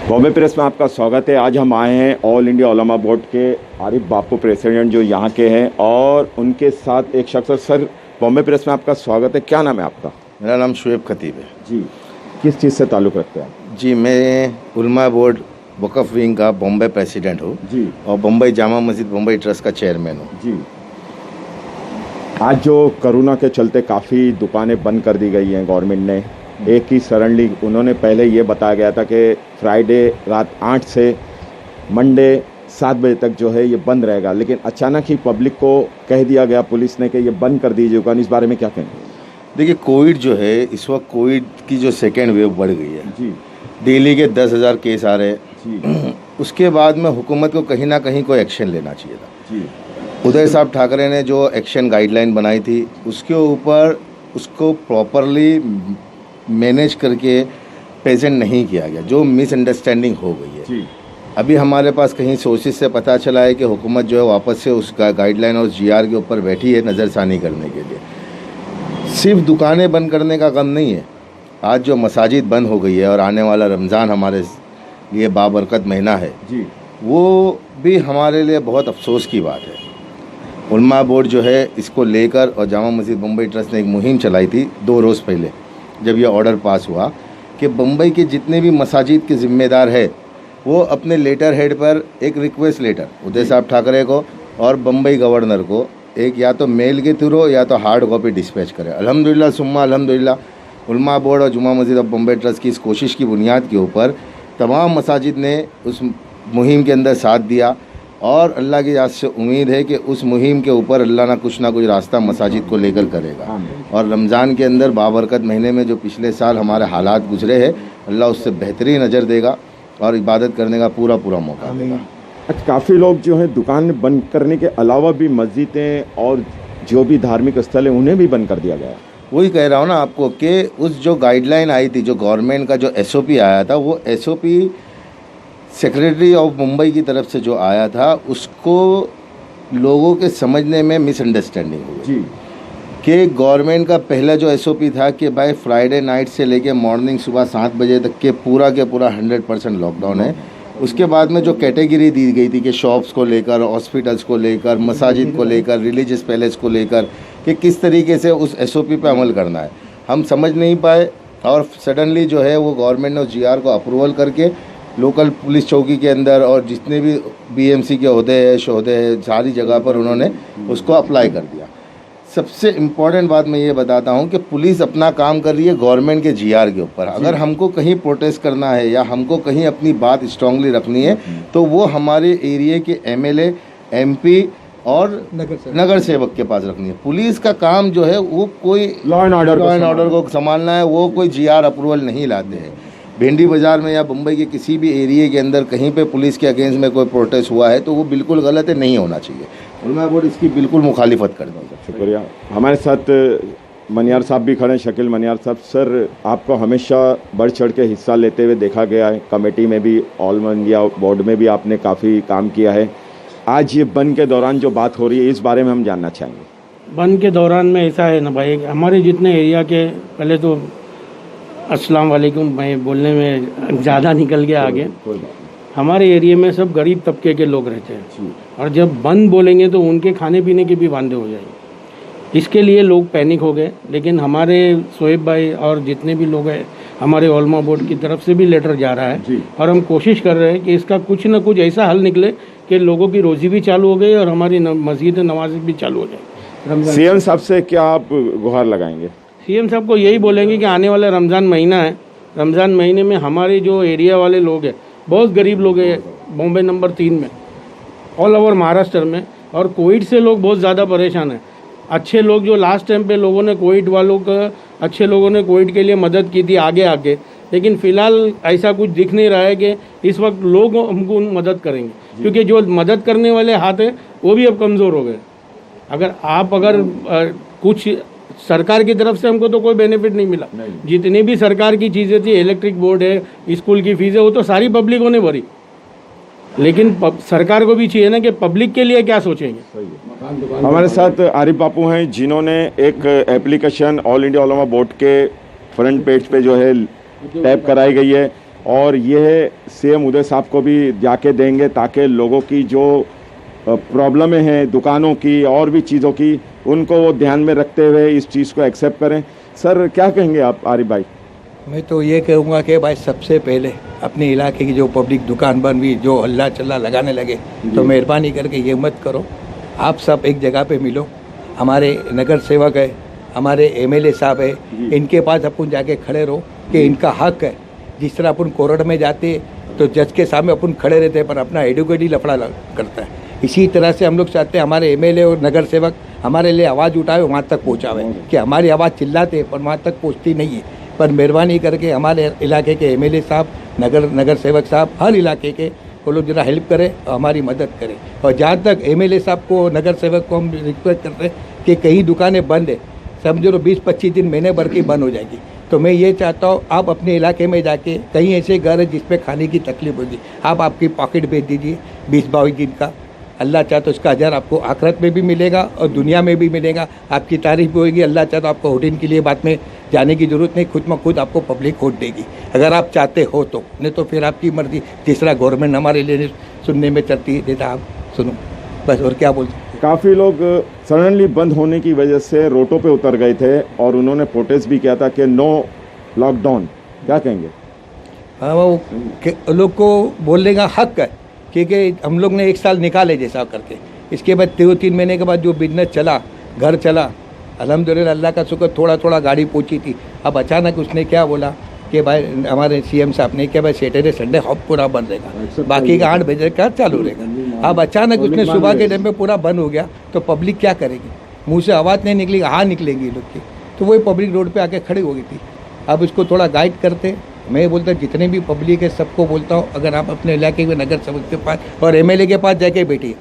Bombay press में आपका स्वागत है। आज हम आए हैं ऑल इंडिया उलमा बोर्ड के आरिफ बापू प्रेसिडेंट जो यहाँ के हैं और उनके साथ एक शख्स। सर, बॉम्बे प्रेस में आपका स्वागत है। क्या नाम है आपका? मेरा नाम शुएब खतीब है जी। किस चीज़ से ताल्लुक़ रखते हैं आप? जी, मैं उलमा बोर्ड वक़फ़ विंग का बॉम्बे प्रेसिडेंट हूँ जी। और बम्बई जामा मस्जिद बम्बई ट्रस्ट का चेयरमैन हूँ जी। आज जो कोरोना के चलते काफ़ी दुकानें बंद कर दी गई हैं गवर्नमेंट ने, एक ही सडनली उन्होंने पहले ये बताया गया था कि फ्राइडे रात 8 से मंडे 7 बजे तक जो है ये बंद रहेगा, लेकिन अचानक ही पब्लिक को कह दिया गया पुलिस ने कि ये बंद कर दीजिए दुकान। इस बारे में क्या कहेंगे? देखिए, कोविड जो है इस वक्त कोविड की जो सेकेंड वेव बढ़ गई है जी। दिल्ली के 10,000 केस आ रहे हैं जी। उसके बाद में हुकूमत को कहीं ना कहीं कोई एक्शन लेना चाहिए था। जी। उदय साहब ठाकरे ने जो एक्शन गाइडलाइन बनाई थी उसके ऊपर उसको प्रॉपरली मैनेज करके प्रेजेंट नहीं किया गया, जो मिसअंडरस्टैंडिंग हो गई है। जी। अभी हमारे पास कहीं सोर्सेज से पता चला है कि हुकूमत जो है वापस से उस गाइडलाइन और जीआर के ऊपर बैठी है नज़रसानी करने के लिए। सिर्फ दुकानें बंद करने का गम नहीं है, आज जो मसाजिद बंद हो गई है और आने वाला रमज़ान हमारे लिए बाबरकत महीना है जी, वो भी हमारे लिए बहुत अफसोस की बात है। उलमा बोर्ड जो है इसको लेकर और जामा मस्जिद बम्बई ट्रस्ट ने एक मुहिम चलाई थी 2 रोज़ पहले, जब यह ऑर्डर पास हुआ कि बम्बई के जितने भी मसाजिद के ज़िम्मेदार है वो अपने लेटर हेड पर एक रिक्वेस्ट लेटर उदय साहब ठाकरे को और बम्बई गवर्नर को एक या तो मेल के थ्रू या तो हार्ड कॉपी डिस्पैच करें। अल्हम्दुलिल्लाह सुम्मा अल्हम्दुलिल्लाह उलमा बोर्ड और जुमा मस्जिद ऑफ बम्बई ट्रस्ट की इस कोशिश की बुनियाद के ऊपर तमाम मसाजिद ने उस मुहिम के अंदर साथ दिया और अल्लाह की याद से उम्मीद है कि उस मुहिम के ऊपर अल्लाह ना कुछ रास्ता मसाजिद को लेकर करेगा और रमज़ान के अंदर बाबरकत महीने में जो पिछले साल हमारे हालात गुजरे हैं अल्लाह उससे बेहतरीन नज़र देगा और इबादत करने का पूरा मौका देगा। काफ़ी लोग जो है दुकान बंद करने के अलावा भी मस्जिदें और जो भी धार्मिक स्थल हैं उन्हें भी बंद कर दिया गया है। वही कह रहा हूँ ना आपको कि उस जो गाइडलाइन आई थी, जो गवर्नमेंट का जो SOP आया था, वो SOP सेक्रेटरी ऑफ मुंबई की तरफ से जो आया था उसको लोगों के समझने में मिसअंडरस्टैंडिंग हुई जी कि गवर्नमेंट का पहला जो SOP था कि भाई फ्राइडे नाइट से लेके मॉर्निंग सुबह 7 बजे तक के पूरा 100% लॉकडाउन है। उसके बाद में जो कैटेगरी दी गई थी कि शॉप्स को लेकर, हॉस्पिटल्स को लेकर, मसाजिद को लेकर, रिलीजियस पैलेस को लेकर कि किस तरीके से उस SOP पे अमल करना है, हम समझ नहीं पाए और सडनली जो है वो गवर्नमेंट ने GR को अप्रूवल करके लोकल पुलिस चौकी के अंदर और जितने भी BMC के ओहदे हैं, शोहदे हैं, सारी जगह पर उन्होंने उसको अप्लाई कर दिया। सबसे इम्पॉर्टेंट बात मैं ये बताता हूँ कि पुलिस अपना काम कर रही है गवर्नमेंट के GR के ऊपर। अगर हमको कहीं प्रोटेस्ट करना है या हमको कहीं अपनी बात स्ट्रांगली रखनी है तो वो हमारे एरिया के MLA, MP और नगर सेवक के पास रखनी है। पुलिस का काम जो है वो कोई लॉ एंड ऑर्डर को संभालना है, वो कोई GR अप्रूवल नहीं लाते हैं। भिंडी बाज़ार में या मुंबई के किसी भी एरिया के अंदर कहीं पे पुलिस के अगेंस्ट में कोई प्रोटेस्ट हुआ है तो वो बिल्कुल गलत है, नहीं होना चाहिए। उलमा बोर्ड इसकी बिल्कुल मुखालिफत कर देगा। शुक्रिया। हमारे साथ मनियार साहब भी खड़े हैं, शकील मनियार साहब। सर, आपको हमेशा बढ़ चढ़ के हिस्सा लेते हुए देखा गया है, कमेटी में भी, ऑल इंडिया बोर्ड में भी आपने काफ़ी काम किया है। आज ये बंद के दौरान जो बात हो रही है इस बारे में हम जानना चाहेंगे। बंद के दौरान में ऐसा है ना भाई, हमारे जितने एरिया के, पहले तो अस्सलाम वालेकुम, मैं बोलने में ज़्यादा निकल गया आगे। हमारे एरिया में सब गरीब तबके के लोग रहते हैं और जब बंद बोलेंगे तो उनके खाने पीने के भी वांदे हो जाएंगे। इसके लिए लोग पैनिक हो गए, लेकिन हमारे शोएब भाई और जितने भी लोग हैं, हमारे उलमा बोर्ड की तरफ से भी लेटर जा रहा है और हम कोशिश कर रहे हैं कि इसका कुछ ना कुछ ऐसा हल निकले कि लोगों की रोज़ी भी चालू हो गई और हमारी मस्जिद नमाज भी चालू हो जाए। CM साहब से क्या आप गुहार लगाएंगे? CM साहब को यही बोलेंगे कि आने वाला रमज़ान महीना है, रमज़ान महीने में हमारे जो एरिया वाले लोग हैं, बहुत गरीब लोग हैं बॉम्बे नंबर 3 में, ऑल ओवर महाराष्ट्र में, और कोविड से लोग बहुत ज़्यादा परेशान हैं। अच्छे लोग जो लास्ट टाइम पे लोगों ने कोविड वालों का, अच्छे लोगों ने कोविड के लिए मदद की थी आगे आके, लेकिन फ़िलहाल ऐसा कुछ दिख नहीं रहा है कि इस वक्त लोग हमको मदद करेंगे, क्योंकि जो मदद करने वाले हाथ हैं वो भी अब कमज़ोर हो गए। अगर कुछ सरकार की तरफ से हमको तो कोई बेनिफिट नहीं मिला। जितनी भी सरकार की चीज़ें थी, इलेक्ट्रिक बोर्ड है, स्कूल की फीस है, वो तो सारी पब्लिकों ने भरी, लेकिन सरकार को भी चाहिए ना कि पब्लिक के लिए क्या सोचेंगे। हमारे साथ आरिफ बापू हैं जिन्होंने एक एप्लीकेशन ऑल इंडिया उलमा बोर्ड के फ्रंट पेज पे जो है टैप कराई गई है और ये सीएम उदय साहब को भी जाके देंगे ताकि लोगों की जो प्रॉब्लमें हैं दुकानों की और भी चीज़ों की उनको वो ध्यान में रखते हुए इस चीज़ को एक्सेप्ट करें। सर क्या कहेंगे आप आरिफ भाई? मैं तो ये कहूँगा कि भाई सबसे पहले अपने इलाके की जो पब्लिक दुकान बन हुई जो हल्ला चल्ला लगाने लगे तो मेहरबानी करके ये मत करो। आप सब एक जगह पे मिलो, हमारे नगर सेवक है, हमारे एमएलए साहब है, इनके पास अपन जाके खड़े रहो कि इनका हक है। जिस तरह अपन कोर्ट में जाते तो जज के सामने अपन खड़े रहते हैं पर अपना एडवोकेट ही लफड़ा करता है। इसी तरह से हम लोग चाहते हैं हमारे एमएलए और नगर सेवक हमारे लिए आवाज़ उठावे, वहाँ तक पहुँचावे कि हमारी आवाज़ चिल्लाते पर वहाँ तक पहुँचती नहीं है। पर मेहरबानी करके हमारे इलाके के एमएलए साहब, नगर सेवक साहब, हर इलाके के वो लोग जरा हेल्प करें और हमारी मदद करें। और जहाँ तक एमएलए साहब को, नगर सेवक को हम रिक्वेस्ट करते हैं कि कई दुकानें बंद है, समझो 20-25 दिन महीने भर की बंद हो जाएगी, तो मैं ये चाहता हूँ आप अपने इलाके में जाके कहीं ऐसे घर है जिसपे खाने की तकलीफ होगी, आप आपकी पॉकेट भेज दीजिए 20-22 दिन का। अल्लाह चाहे तो उसका अजर आपको आखिरत में भी मिलेगा और दुनिया में भी मिलेगा, आपकी तारीफ भी होगी। अल्लाह चाहे तो आपको होर्डिंग के लिए बाद में जाने की ज़रूरत नहीं, खुद में खुद आपको पब्लिक वोट देगी अगर आप चाहते हो तो, नहीं तो फिर आपकी मर्जी। तीसरा गवर्नमेंट हमारे लिए सुनने में चलती देता, आप सुनो बस, और क्या बोलते। काफ़ी लोग सडनली बंद होने की वजह से रोडों पे उतर गए थे और उन्होंने प्रोटेस्ट भी किया था कि नो लॉकडाउन, क्या कहेंगे? हाँ, वो लोग को बोलने का हक है क्योंकि हम लोग ने 1 साल निकाले जैसा करके, इसके बाद 2-3 महीने के बाद जो बिजनेस चला, घर चला, अल्हम्दुलिल्लाह अल्लाह का शुक्र, थोड़ा थोड़ा गाड़ी पहुंची थी। अब अचानक उसने क्या बोला कि भाई हमारे सीएम साहब ने, क्या भाई सैटरडे संडे हॉप पूरा बंद रहेगा, बाकी का 8 बजे का चालू रहेगा। अब अचानक उसने सुबह के टाइम पे पूरा बंद हो गया तो पब्लिक क्या करेगी? मुँह से आवाज़ नहीं निकलेगी, हाँ निकलेंगी लोग की, तो वही पब्लिक रोड पर आके खड़ी हो गई थी। अब इसको थोड़ा गाइड करते, मैं बोलता जितने भी पब्लिक है सबको बोलता हूँ, अगर आप अपने इलाके में नगर सेवक के पास और एमएलए के पास जाके बैठिए,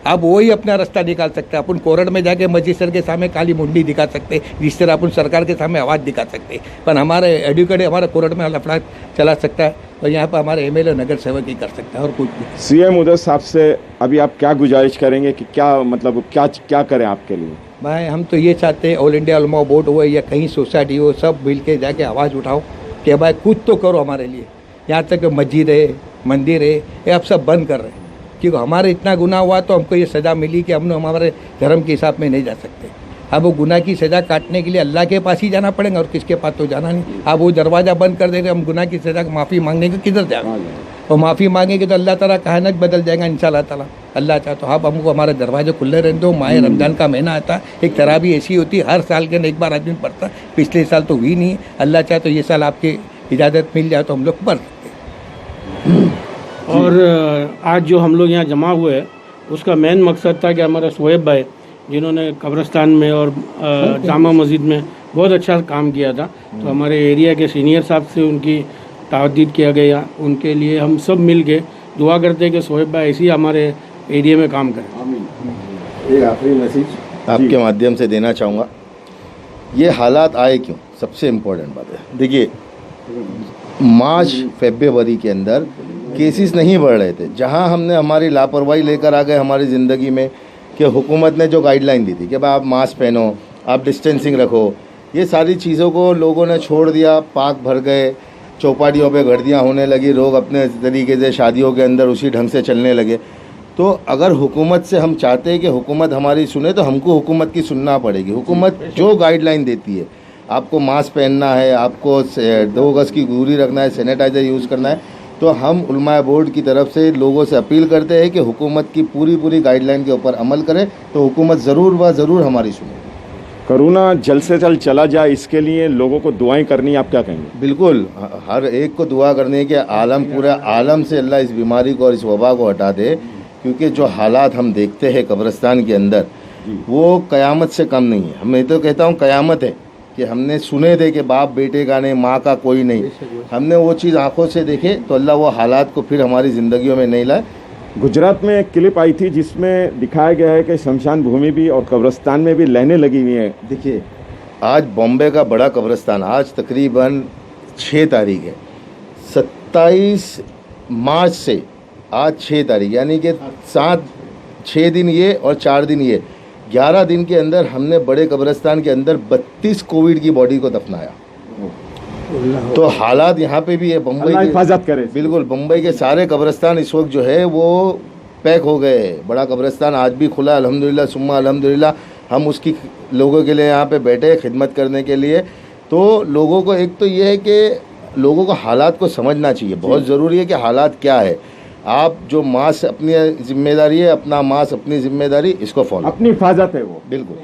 आप वही अपना रास्ता निकाल सकते हैं। अपन कोर्ट में जाके मजिस्ट्रेट के सामने काली मुंडी दिखा सकते हैं, जिस तरह अपन सरकार के सामने आवाज़ दिखा सकते हैं, पर हमारे एडवोकेट हमारा कोर्ट में लफड़ा चला सकता है और यहाँ पर हमारे एमएलए नगर सेवक ही कर सकता है और कुछ भी। सीएम उदय साहब से अभी आप क्या गुजारिश करेंगे कि क्या मतलब क्या करें आपके लिए? भाई हम तो ये चाहते हैं ऑल इंडिया उलमा बोर्ड हो या कहीं सोसाइटी हो, सब मिल के जाके आवाज़ उठाओ कि भाई कुछ तो करो हमारे लिए। यहाँ तक मस्जिद है, मंदिर है, ये आप सब बंद कर रहे हैं क्योंकि हमारे इतना गुनाह हुआ तो हमको ये सज़ा मिली कि हम हमारे धर्म के हिसाब में नहीं जा सकते। अब वो गुनाह की सज़ा काटने के लिए अल्लाह के पास ही जाना पड़ेगा और किसके पास तो जाना नहीं। अब वो दरवाज़ा बंद कर देंगे, हम गुनाह की सज़ा माफ़ी मांगने का किधर जाएगा? और माफ़ी मांगेंगे तो अल्लाह ताला कायनात बदल जाएगा इंशाअल्लाह ताला। अल्लाह चाहे तो आप हमको हमारे दरवाजे खुले रहने दो। माह रमज़ान का महीना आता है, एक तरावी ऐसी होती है हर साल के अंदर 1 बार आदमी पढ़ता है, पिछले साल तो हुई नहीं। अल्लाह चाहे तो ये साल आपकी इजाज़त मिल जाए तो हम लोग पढ़ सकते हैं। और आज जो हम लोग यहाँ जमा हुए हैं उसका मेन मकसद था कि हमारा शोएब भाई जिन्होंने कब्रिस्तान में और जामा मस्जिद में बहुत अच्छा काम किया था, तो हमारे एरिया के सीनियर साहब से उनकी ताकीद किया गया। उनके लिए हम सब मिल के दुआ करते हैं कि शोएब भाई ऐसे ही हमारे एरिया में काम करें। एक आखिरी मैसेज आपके माध्यम से देना चाहूँगा, ये हालात आए क्यों, सबसे इम्पोर्टेंट बात है। देखिए मार्च फरवरी के अंदर केसेस नहीं बढ़ रहे थे, जहां हमने हमारी लापरवाही लेकर आ गए हमारी ज़िंदगी में कि हुकूमत ने जो गाइडलाइन दी थी कि भाई आप मास्क पहनो, आप डिस्टेंसिंग रखो, ये सारी चीज़ों को लोगों ने छोड़ दिया। पार्क भर गए, चौपाटियों पे गर्दियाँ होने लगी, लोग अपने तरीके से शादियों के अंदर उसी ढंग से चलने लगे। तो अगर हुकूमत से हम चाहते हैं कि हुकूमत हमारी सुने तो हमको हुकूमत की सुनना पड़ेगी। हुकूमत जो गाइडलाइन देती है, आपको मास्क पहनना है, आपको 2 गज़ की दूरी रखना है, सैनिटाइज़र यूज़ करना है, तो हम उलमा बोर्ड की तरफ से लोगों से अपील करते हैं कि हुकूमत की पूरी गाइडलाइन के ऊपर अमल करें तो हुकूमत ज़रूर हमारी सुने। कोरोना जल्द से जल्द चला जाए, इसके लिए लोगों को दुआएं करनी, आप क्या कहेंगे? बिल्कुल, हर एक को दुआ करनी है कि पूरे आलम से अल्लाह इस बीमारी को और इस वबा को हटा दे, क्योंकि जो हालात हम देखते हैं कब्रिस्तान के अंदर वो क़यामत से कम नहीं है। मैं तो कहता हूँ क़यामत है कि हमने सुने थे कि बाप बेटे का नहीं, माँ का कोई नहीं, हमने वो चीज़ आंखों से देखे तो अल्लाह वो हालात को फिर हमारी ज़िंदगियों में नहीं लाए। गुजरात में एक क्लिप आई थी जिसमें दिखाया गया है कि शमशान भूमि भी और कब्रिस्तान में भी लाइनें लगी हुई हैं। देखिए आज बॉम्बे का बड़ा कब्रिस्तान, आज तकरीबन 6 तारीख है, 27 मार्च से आज 6 तारीख, यानी कि 6 दिन ये और 4 दिन ये, 11 दिन के अंदर हमने बड़े कब्रिस्तान के अंदर 32 कोविड की बॉडी को दफनाया। तो हालात यहाँ पे भी है अल्लाह बम्बई हिफाजत करे। बिल्कुल बम्बई के सारे कब्रिस्तान इस वक्त जो है वो पैक हो गए हैं। बड़ा कब्रिस्तान आज भी खुला है अल्हम्दुलिल्लाह सुम्मा अल्हम्दुलिल्लाह। हम उसकी लोगों के लिए यहाँ पे बैठे खिदमत करने के लिए। तो लोगों को एक तो ये है कि लोगों को हालात को समझना चाहिए, बहुत ज़रूरी है कि हालात क्या है। आप जो मास्क अपनी जिम्मेदारी है, अपना मास्क अपनी जिम्मेदारी, इसको फॉलो अपनी हिफाजत है वो। बिल्कुल।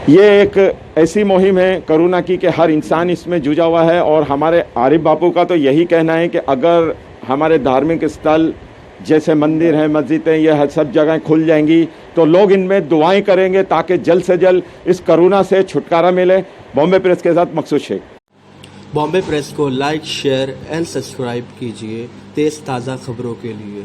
ये एक ऐसी मुहिम है कोरोना की कि हर इंसान इसमें जुझा हुआ है। और हमारे आरिफ बापू का तो यही कहना है कि अगर हमारे धार्मिक स्थल जैसे मंदिर हैं, मस्जिदें, ये हर सब जगहें खुल जाएंगी तो लोग इनमें दुआएं करेंगे ताकि जल्द से जल्द इस कोरोना से छुटकारा मिले। बॉम्बे प्रेस के साथ मकसूद शेख। बॉम्बे प्रेस को लाइक, शेयर एंड सब्सक्राइब कीजिए तेज़ ताज़ा खबरों के लिए।